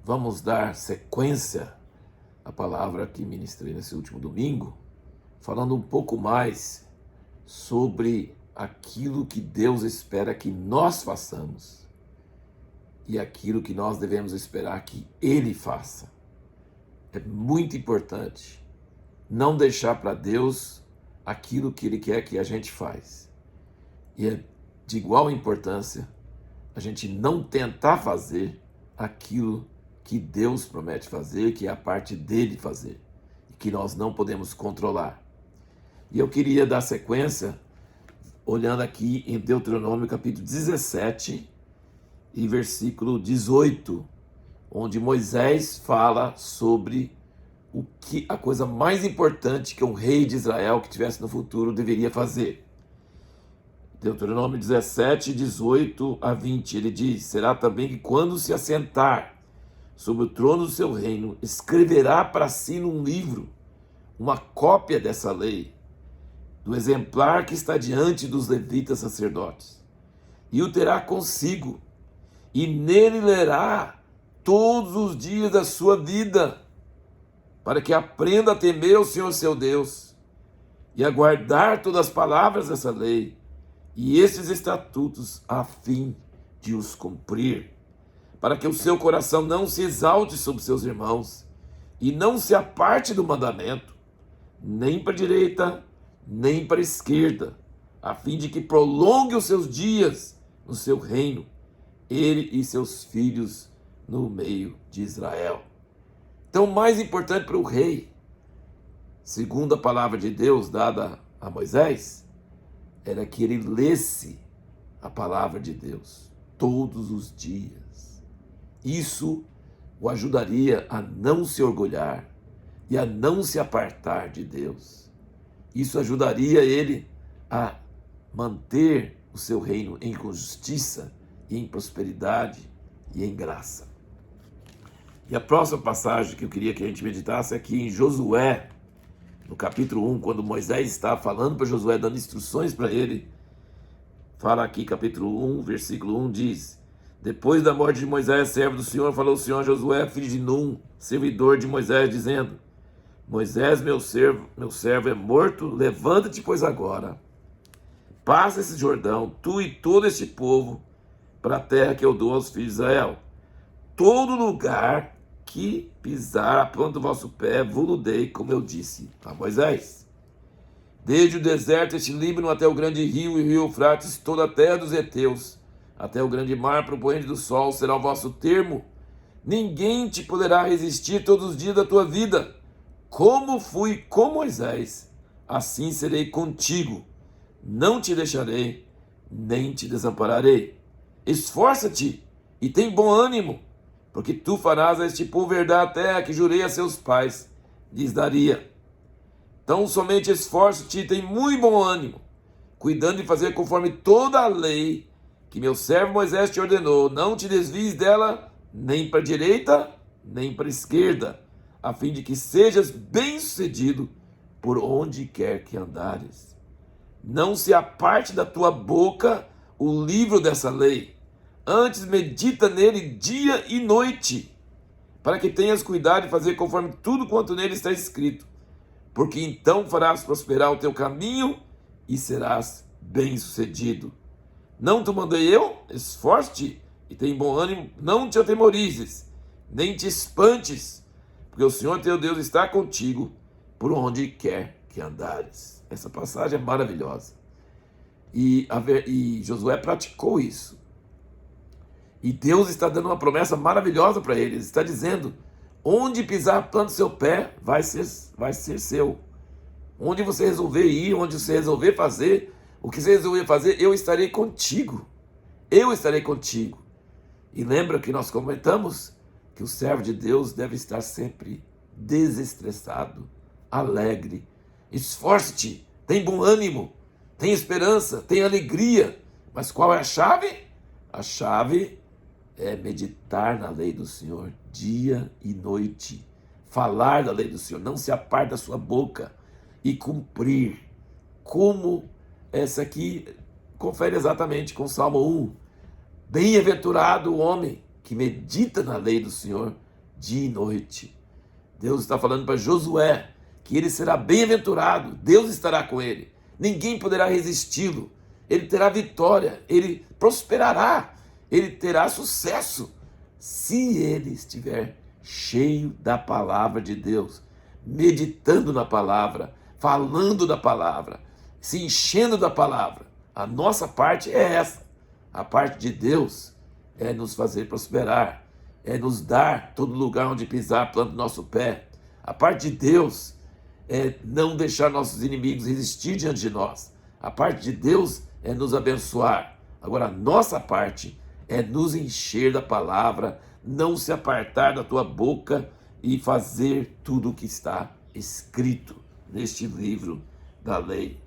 Vamos dar sequência à palavra que ministrei nesse último domingo, falando um pouco mais sobre aquilo que Deus espera que nós façamos e aquilo que nós devemos esperar que Ele faça. É muito importante não deixar para Deus aquilo que Ele quer que a gente faz. E é de igual importância a gente não tentar fazer aquilo que Deus promete fazer, que é a parte dele fazer, e que nós não podemos controlar. E eu queria dar sequência, olhando aqui em Deuteronômio capítulo 17 e versículo 18, onde Moisés fala sobre o que a coisa mais importante que um rei de Israel que tivesse no futuro deveria fazer. Deuteronômio 17, 18 a 20, ele diz: será também que quando se assentar sobre o trono do seu reino, escreverá para si num livro uma cópia dessa lei, do exemplar que está diante dos levitas sacerdotes, e o terá consigo, e nele lerá todos os dias da sua vida, para que aprenda a temer o Senhor seu Deus, e a guardar todas as palavras dessa lei, e esses estatutos, a fim de os cumprir, para que o seu coração não se exalte sobre seus irmãos, e não se aparte do mandamento, nem para a direita, nem para a esquerda, a fim de que prolongue os seus dias no seu reino, ele e seus filhos no meio de Israel. Então, o mais importante para o rei, segundo a palavra de Deus dada a Moisés, era que ele lesse a palavra de Deus todos os dias. Isso o ajudaria a não se orgulhar e a não se apartar de Deus. Isso ajudaria ele a manter o seu reino em justiça, e em prosperidade e em graça. E a próxima passagem que eu queria que a gente meditasse é aqui em Josué, no capítulo 1, quando Moisés está falando para Josué, dando instruções para ele. Fala aqui, capítulo 1, versículo 1, diz: depois da morte de Moisés, servo do Senhor, falou o Senhor a Josué, filho de Num, servidor de Moisés, dizendo: Moisés, meu servo é morto, levanta-te, pois agora, passa esse Jordão, tu e todo este povo, para a terra que eu dou aos filhos de Israel. Todo lugar que pisar a planta do vosso pé, vos dei, como eu disse a Moisés. Desde o deserto, este Líbano, até o grande rio e o rio Eufrates, toda a terra dos heteus, até o grande mar, para o poente do sol, será o vosso termo. Ninguém te poderá resistir todos os dias da tua vida. Como fui com Moisés, assim serei contigo. Não te deixarei, nem te desampararei. Esforça-te e tem bom ânimo, porque tu farás a este povo herdar a terra que jurei a seus pais, lhes daria. Então somente esforça-te e tem muito bom ânimo, cuidando de fazer conforme toda a lei que meu servo Moisés te ordenou. Não te desvies dela, nem para a direita, nem para a esquerda, a fim de que sejas bem-sucedido por onde quer que andares. Não se aparte da tua boca o livro dessa lei, antes medita nele dia e noite, para que tenhas cuidado de fazer conforme tudo quanto nele está escrito, porque então farás prosperar o teu caminho e serás bem-sucedido. Não te mandei eu? Esforce-te e tem bom ânimo, não te atemorizes, nem te espantes, porque o Senhor teu Deus está contigo por onde quer que andares. Essa passagem é maravilhosa. E Josué praticou isso. E Deus está dando uma promessa maravilhosa para ele. Ele está dizendo: onde pisar a planta do seu pé, vai ser seu. Onde você resolver ir, onde você resolver fazer, o que você resolver fazer, eu estarei contigo. Eu estarei contigo. E lembra que nós comentamos que o servo de Deus deve estar sempre desestressado, alegre. Esforce-te, tem bom ânimo, tem esperança, tem alegria. Mas qual é a chave? A chave é meditar na lei do Senhor dia e noite, falar da lei do Senhor, não se aparte da sua boca e cumprir. Como essa aqui confere exatamente com o Salmo 1. Bem-aventurado o homem que medita na lei do Senhor dia e noite. Deus está falando para Josué que ele será bem-aventurado, Deus estará com ele, ninguém poderá resisti-lo, ele terá vitória, ele prosperará, ele terá sucesso, se ele estiver cheio da palavra de Deus, meditando na palavra, falando da palavra, se enchendo da palavra. A nossa parte é essa. A parte de Deus é nos fazer prosperar, é nos dar todo lugar onde pisar, planta o nosso pé. A parte de Deus é não deixar nossos inimigos resistir diante de nós. A parte de Deus é nos abençoar. Agora, a nossa parte é nos encher da palavra, não se apartar da tua boca e fazer tudo o que está escrito neste livro da lei.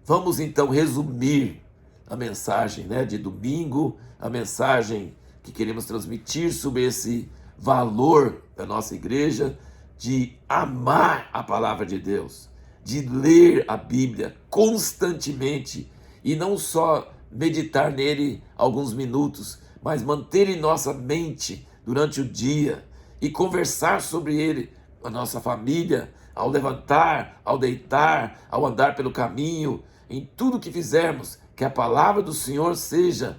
Vamos então resumir a mensagem, de domingo, a mensagem que queremos transmitir sobre esse valor da nossa igreja, de amar a palavra de Deus, de ler a Bíblia constantemente e não só meditar nele alguns minutos, mas manter em nossa mente durante o dia e conversar sobre ele com a nossa família, ao levantar, ao deitar, ao andar pelo caminho, em tudo que fizermos, que a palavra do Senhor esteja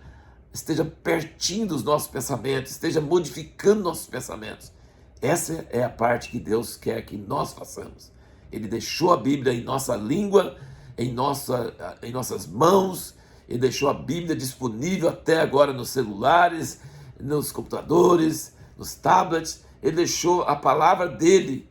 pertinho dos nossos pensamentos, esteja modificando nossos pensamentos. Essa é a parte que Deus quer que nós façamos. Ele deixou a Bíblia em nossa língua, em nossas mãos. Ele deixou a Bíblia disponível até agora nos celulares, nos computadores, nos tablets. Ele deixou a palavra dele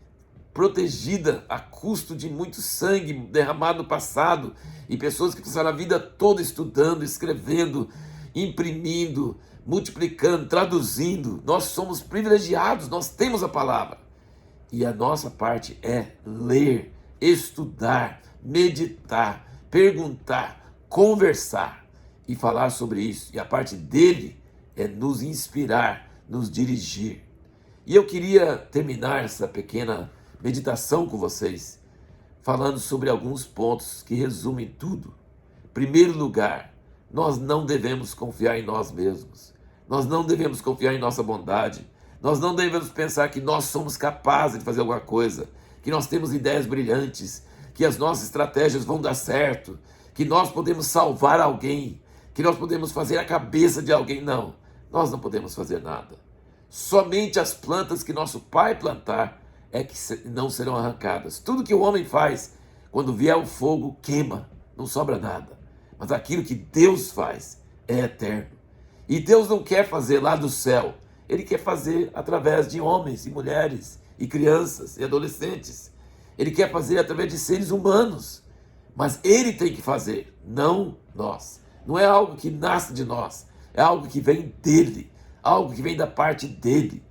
protegida a custo de muito sangue derramado no passado, e pessoas que passaram a vida toda estudando, escrevendo, imprimindo, multiplicando, traduzindo. Nós somos privilegiados, nós temos a palavra. E a nossa parte é ler, estudar, meditar, perguntar, conversar e falar sobre isso. E a parte dele é nos inspirar, nos dirigir. E eu queria terminar essa pequena meditação com vocês, falando sobre alguns pontos que resumem tudo. Em primeiro lugar, nós não devemos confiar em nós mesmos. Nós não devemos confiar em nossa bondade. Nós não devemos pensar que nós somos capazes de fazer alguma coisa, que nós temos ideias brilhantes, que as nossas estratégias vão dar certo, que nós podemos salvar alguém, que nós podemos fazer a cabeça de alguém. Não, nós não podemos fazer nada. Somente as plantas que nosso Pai plantar é que não serão arrancadas. Tudo que o homem faz, quando vier o fogo, queima, não sobra nada. Mas aquilo que Deus faz é eterno. E Deus não quer fazer lá do céu. Ele quer fazer através de homens e mulheres, e crianças e adolescentes. Ele quer fazer através de seres humanos. Mas Ele tem que fazer, não nós. Não é algo que nasce de nós, é algo que vem dEle, algo que vem da parte dEle.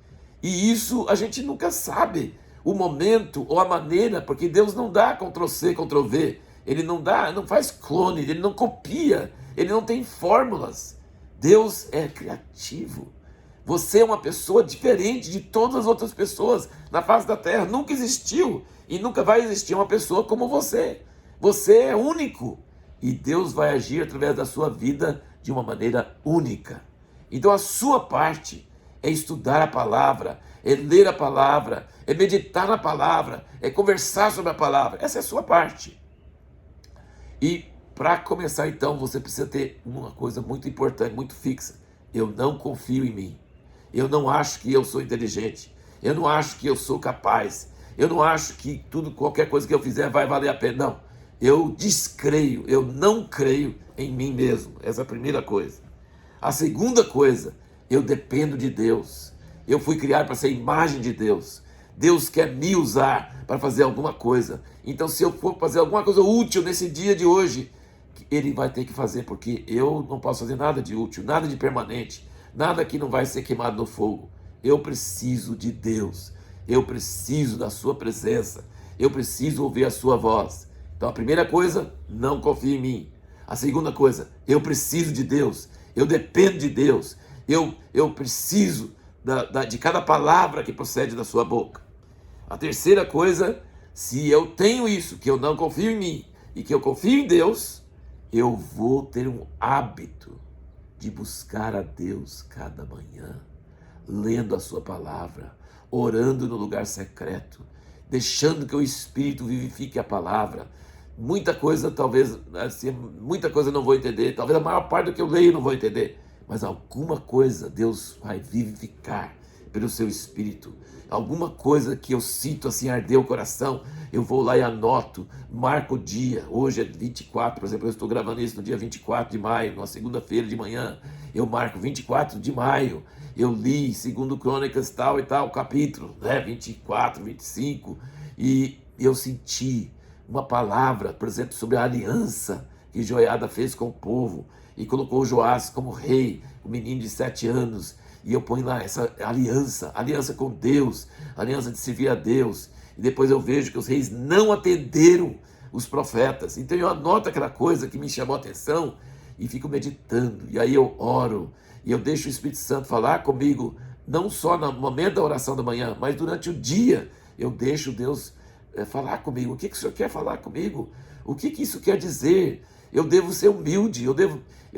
E isso a gente nunca sabe o momento ou a maneira, porque Deus não dá Ctrl+C, Ctrl+V. Ele não faz clone, ele não copia, ele não tem fórmulas. Deus é criativo. Você é uma pessoa diferente de todas as outras pessoas na face da terra. Nunca existiu e nunca vai existir uma pessoa como você. Você é único e Deus vai agir através da sua vida de uma maneira única. Então a sua parte é estudar a palavra, é ler a palavra, é meditar na palavra, é conversar sobre a palavra. Essa é a sua parte. E para começar então, você precisa ter uma coisa muito importante, muito fixa. Eu não confio em mim. Eu não acho que eu sou inteligente. Eu não acho que eu sou capaz. Eu não acho que qualquer coisa que eu fizer vai valer a pena. Não. Eu descreio, eu não creio em mim mesmo. Essa é a primeira coisa. A segunda coisa, eu dependo de Deus. Eu fui criado para ser imagem de Deus. Deus quer me usar para fazer alguma coisa. Então, se eu for fazer alguma coisa útil nesse dia de hoje, Ele vai ter que fazer, porque eu não posso fazer nada de útil, nada de permanente, nada que não vai ser queimado no fogo. Eu preciso de Deus. Eu preciso da sua presença. Eu preciso ouvir a sua voz. Então, a primeira coisa, não confie em mim. A segunda coisa, eu preciso de Deus. Eu dependo de Deus. Eu preciso de cada palavra que procede da sua boca. A terceira coisa, se eu tenho isso, que eu não confio em mim e que eu confio em Deus, eu vou ter um hábito de buscar a Deus cada manhã. lendo a sua palavra, orando no lugar secreto, deixando que o Espírito vivifique a palavra. Muita coisa, talvez, assim, muita coisa eu não vou entender, talvez a maior parte do que eu leio eu não vou entender, mas alguma coisa Deus vai vivificar pelo seu Espírito. Alguma coisa que eu sinto assim arder o coração, eu vou lá e anoto, marco o dia. Hoje é 24, por exemplo, eu estou gravando isso no dia 24 de maio, numa segunda-feira de manhã. Eu marco 24 de maio, eu li segundo Crônicas tal e tal capítulo, 24, 25, e eu senti uma palavra, por exemplo, sobre a aliança que Joiada fez com o povo e colocou Joás como rei, o menino de 7 anos, e eu ponho lá essa aliança com Deus, aliança de servir a Deus, e depois eu vejo que os reis não atenderam os profetas, então eu anoto aquela coisa que me chamou a atenção e fico meditando, e aí eu oro, e eu deixo o Espírito Santo falar comigo, não só no momento da oração da manhã, mas durante o dia, eu deixo Deus falar comigo. O que o Senhor quer falar comigo? O que isso quer dizer? Eu devo ser humilde, eu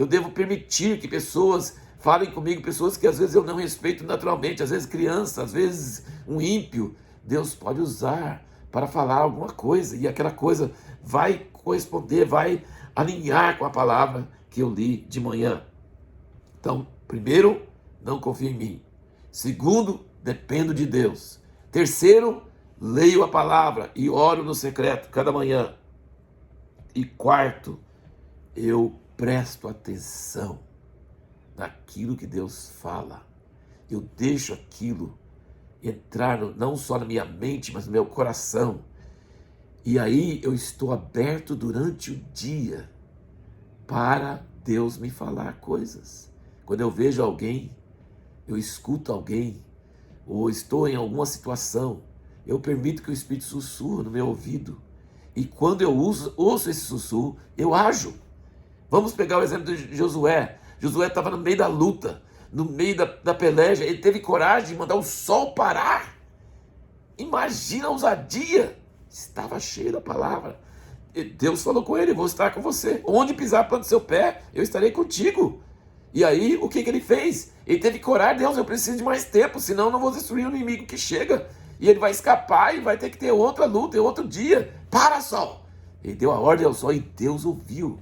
devo permitir que pessoas falem comigo, pessoas que às vezes eu não respeito naturalmente, às vezes criança, às vezes um ímpio. Deus pode usar para falar alguma coisa, e aquela coisa vai corresponder, vai alinhar com a palavra que eu li de manhã. Então, primeiro, não confio em mim. Segundo, dependo de Deus. Terceiro, leio a palavra e oro no secreto cada manhã. E quarto, eu presto atenção naquilo que Deus fala. Eu deixo aquilo entrar não só na minha mente, mas no meu coração. E aí eu estou aberto durante o dia para Deus me falar coisas. Quando eu vejo alguém, eu escuto alguém, ou estou em alguma situação, eu permito que o Espírito sussurre no meu ouvido. E quando eu ouço esse sussurro, eu ajo. Vamos pegar o exemplo de Josué. Josué estava no meio da luta, no meio da peleja. Ele teve coragem de mandar o sol parar. Imagina a ousadia. Estava cheio da palavra. Deus falou com ele: vou estar com você. Onde pisar a planta do seu pé, eu estarei contigo. E aí, o que ele fez? Ele teve coragem. Deus, eu preciso de mais tempo, senão eu não vou destruir o inimigo que chega. E ele vai escapar e vai ter que ter outra luta, outro dia. Para, sol! Ele deu a ordem ao sol e Deus ouviu.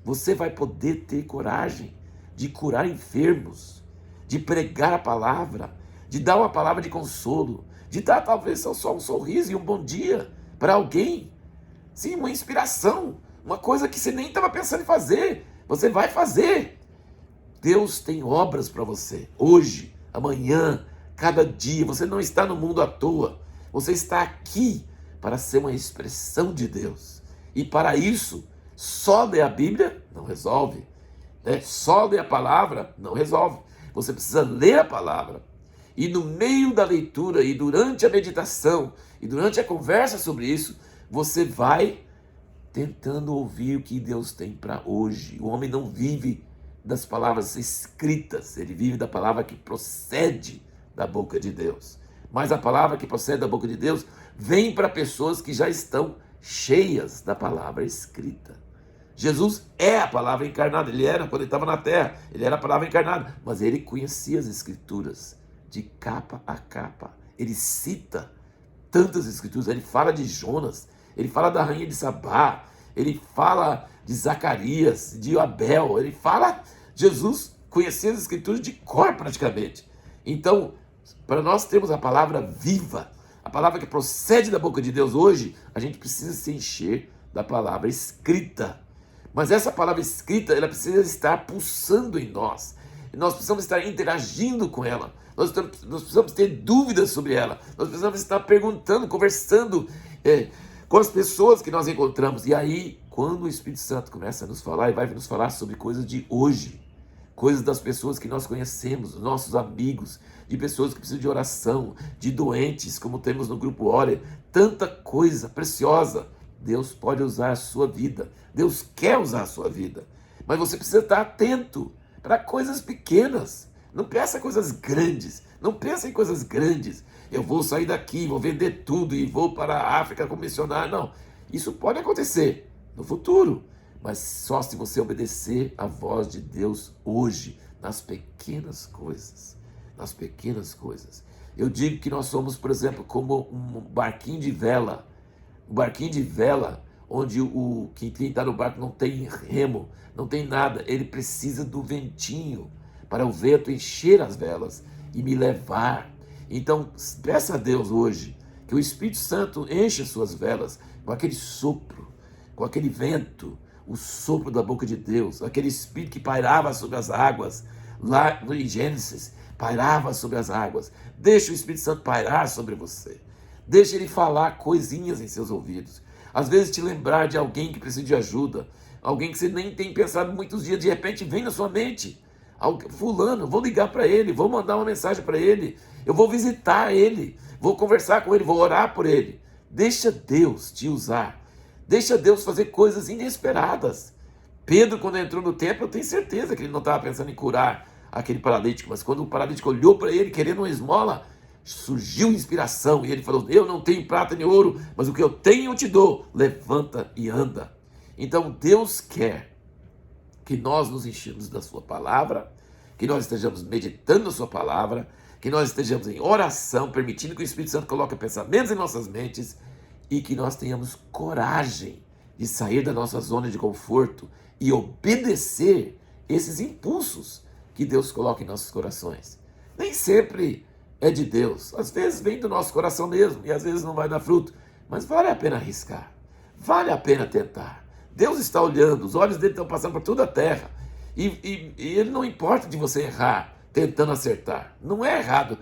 Você vai poder ter coragem de curar enfermos, de pregar a palavra, de dar uma palavra de consolo, de dar talvez só um sorriso e um bom dia para alguém. Sim, uma inspiração, uma coisa que você nem estava pensando em fazer. Você vai fazer. Deus tem obras para você, hoje, amanhã, cada dia. Você não está no mundo à toa. Você está aqui para ser uma expressão de Deus. E para isso, só ler a Bíblia não resolve. Só ler a palavra não resolve. Você precisa ler a palavra. E no meio da leitura, e durante a meditação, e durante a conversa sobre isso, você vai tentando ouvir o que Deus tem para hoje. O homem não vive das palavras escritas, ele vive da palavra que procede da boca de Deus. Mas a palavra que procede da boca de Deus vem para pessoas que já estão cheias da palavra escrita. Jesus é a palavra encarnada, ele era, quando ele estava na terra, ele era a palavra encarnada, mas ele conhecia as escrituras de capa a capa. Ele cita tantas escrituras, ele fala de Jonas, ele fala da rainha de Sabá, ele fala de Zacarias, de Abel, ele fala... Jesus conhecia as escrituras de cor praticamente. Então, para nós termos a palavra viva, a palavra que procede da boca de Deus hoje, a gente precisa se encher da palavra escrita. Mas essa palavra escrita, ela precisa estar pulsando em nós. E nós precisamos estar interagindo com ela. Nós precisamos ter dúvidas sobre ela. Nós precisamos estar perguntando, conversando com as pessoas que nós encontramos. E aí, quando o Espírito Santo começa a nos falar, e vai nos falar sobre coisas de hoje, coisas das pessoas que nós conhecemos, nossos amigos, de pessoas que precisam de oração, de doentes, como temos no Grupo Ore, tanta coisa preciosa. Deus pode usar a sua vida, Deus quer usar a sua vida, mas você precisa estar atento para coisas pequenas. Não peça coisas grandes, não pense em coisas grandes. Eu vou sair daqui, vou vender tudo e vou para a África como missionário. Não, isso pode acontecer no futuro, mas só se você obedecer à voz de Deus hoje, nas pequenas coisas. nas pequenas coisas. Eu digo que nós somos, por exemplo, como um barquinho de vela. Um barquinho de vela onde quem está no barco não tem remo, não tem nada. Ele precisa do ventinho para o vento encher as velas e me levar. Então, peça a Deus hoje que o Espírito Santo enche as suas velas com aquele sopro, com aquele vento, o sopro da boca de Deus, aquele Espírito que pairava sobre as águas, lá no Gênesis, pairava sobre as águas. Deixa o Espírito Santo pairar sobre você. Deixa ele falar coisinhas em seus ouvidos. Às vezes te lembrar de alguém que precisa de ajuda, alguém que você nem tem pensado muitos dias, de repente vem na sua mente. Fulano, vou ligar para ele, vou mandar uma mensagem para ele, eu vou visitar ele, vou conversar com ele, vou orar por ele. Deixa Deus te usar. Deixa Deus fazer coisas inesperadas. Pedro, quando entrou no templo, eu tenho certeza que ele não estava pensando em curar aquele paralítico, mas quando o paralítico olhou para ele querendo uma esmola, surgiu inspiração e ele falou: eu não tenho prata nem ouro, mas o que eu tenho eu te dou. Levanta e anda. Então Deus quer que nós nos enchemos da sua palavra, que nós estejamos meditando na sua palavra, que nós estejamos em oração, permitindo que o Espírito Santo coloque pensamentos em nossas mentes e que nós tenhamos coragem de sair da nossa zona de conforto e obedecer esses impulsos que Deus coloca em nossos corações. Nem sempre é de Deus, às vezes vem do nosso coração mesmo e às vezes não vai dar fruto, mas vale a pena arriscar, vale a pena tentar. Deus está olhando, os olhos dele estão passando por toda a terra e ele não importa de você errar tentando acertar. Não é errado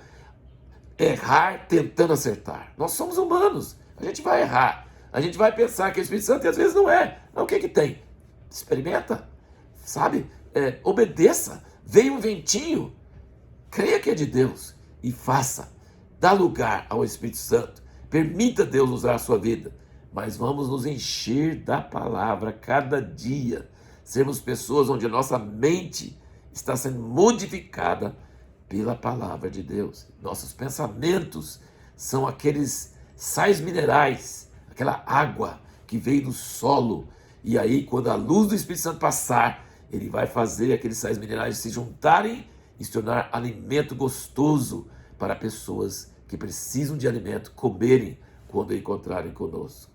errar tentando acertar. Nós somos humanos, a gente vai errar, a gente vai pensar que é o Espírito Santo e às vezes não é. Mas o que tem? Experimenta, sabe? Obedeça. Veio um ventinho, creia que é de Deus e faça. Dá lugar ao Espírito Santo. Permita Deus usar a sua vida. Mas vamos nos encher da palavra cada dia. Sermos pessoas onde a nossa mente está sendo modificada pela palavra de Deus. Nossos pensamentos são aqueles sais minerais, aquela água que veio do solo. E aí, quando a luz do Espírito Santo passar, ele vai fazer aqueles sais minerais se juntarem e se tornar alimento gostoso para pessoas que precisam de alimento comerem quando encontrarem conosco.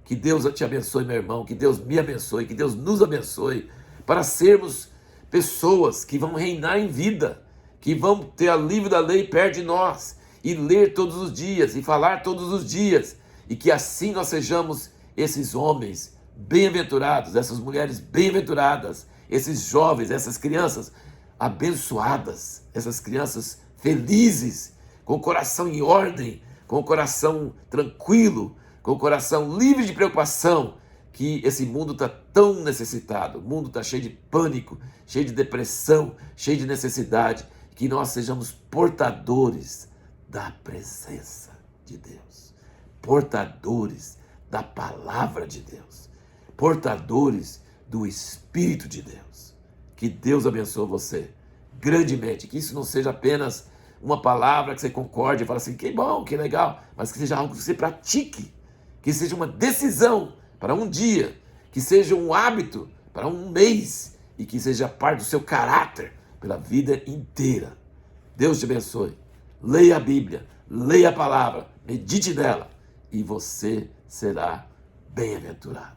Que Deus te abençoe, meu irmão, que Deus me abençoe, que Deus nos abençoe para sermos pessoas que vão reinar em vida, que vão ter a livro da lei perto de nós e ler todos os dias e falar todos os dias e que assim nós sejamos esses homens bem-aventurados, essas mulheres bem-aventuradas, esses jovens, essas crianças abençoadas, essas crianças felizes, com o coração em ordem, com o coração tranquilo, com o coração livre de preocupação, que esse mundo está tão necessitado. O mundo está cheio de pânico, cheio de depressão, cheio de necessidade, que nós sejamos portadores da presença de Deus, portadores da palavra de Deus, portadores do Espírito de Deus. Que Deus abençoe você grandemente, que isso não seja apenas uma palavra que você concorde e fala assim, que bom, que legal, mas que seja algo que você pratique, que seja uma decisão para um dia, que seja um hábito para um mês e que seja parte do seu caráter pela vida inteira. Deus te abençoe. Leia a Bíblia, leia a palavra, medite nela e você será bem-aventurado.